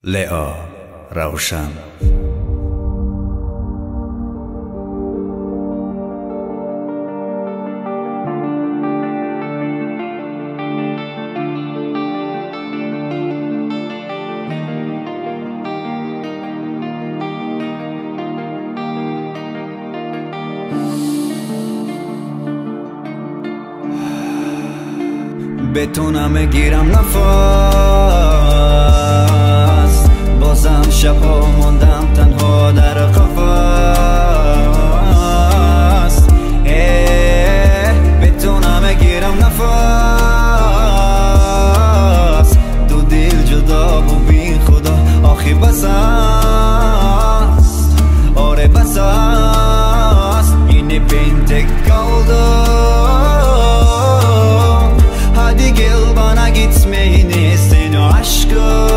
لئا روشن بتونم گیرم نفس بازم شبها موندم تنها در قفس بتونم گیرم نفس دو دل جدا و بی خدا آخی بس است آره بس است yine ben tek kaldım. Hadi gel bana gitmeyini seni aşkım.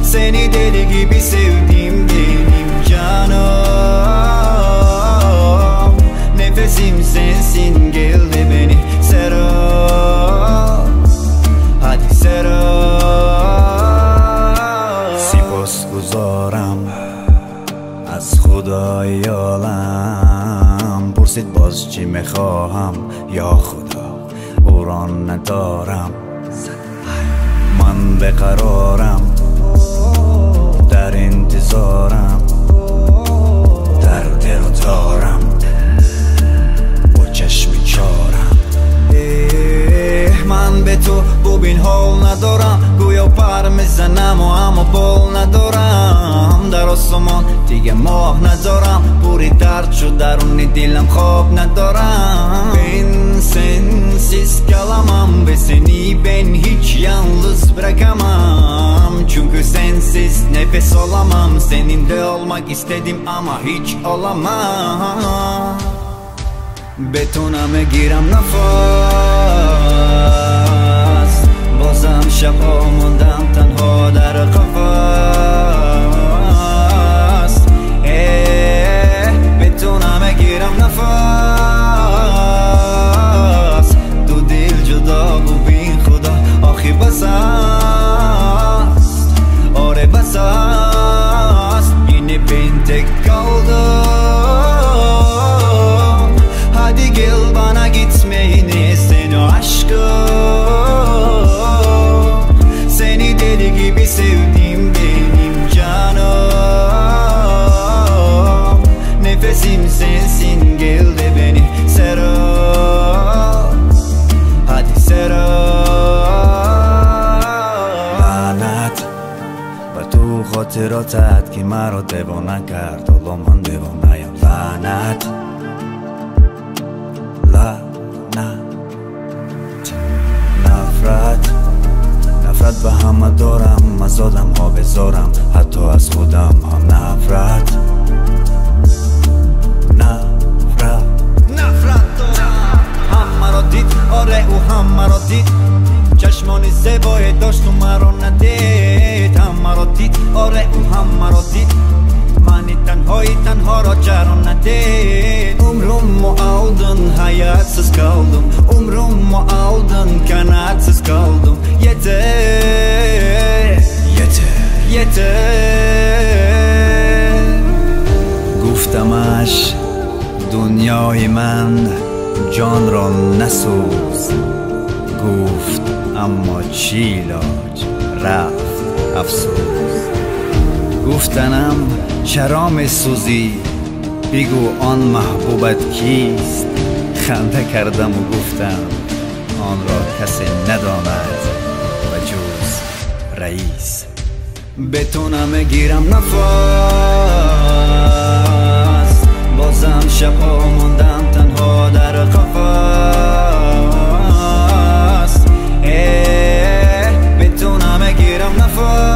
Seni deli gibi sevdim benim canım. Nefesim sensin gel de beni sarıl. Hadi sarıl. سپاسگزارم از خدای عالم پرسید باز چی میخواهم یا خدا او را ندارم من بقرارم در انتظارم در دل دارم با چشم چارم من به تو ببین حال ندارم گویا پر میزنم و اما بال ندارم در آسمان دیگه ماه ندارم پوری درد شد درون دلم خواب ندارم Ben sensiz kalamam ve seni ben hiç yalnız bırakamam Çünkü sensiz nefes alamam Seninle olmak istedim ama hiç olamam Betona میگیرم نفس بازم شبها موندم تنها در قفس betona میگیرم نفس دو دل جدا و بی خدا آخی بس است آره بس است yine ben tek kaldım. Hadi gel bana gitmeyini seni aşkım. Seni deli gibi sevdim benim canım. Nefesim sensin gel de beni sarıl. Hadi sarıl. لعنت و تو خاطراتت که مرا دیوانه کرد حالا من دیوانه‌ام لعنت نفرت به همه دارم از آدم ها بذارم حتی از خودم هم نفرت دارم همه را دید آره او همه را دید چشمان زیبای داشت و مرا ندید همه را دید آره او همه را دید mani tənha را جرا ندید Umrumu aldın hayatsız kaldım Umrumu aldın kanatsız kaldım Yeter گفتمش دنیای من جان را نسوز گفت اما چی علاج رفت افسوس گفتنم چرا میسوزی بگو آن محبوبت کیست خنده کردم و گفتم آن را کسی نداند و جز رئیس بتونم میگیرم نفس بازم شبها موندم تنها در قفس بتونم میگیرم نفس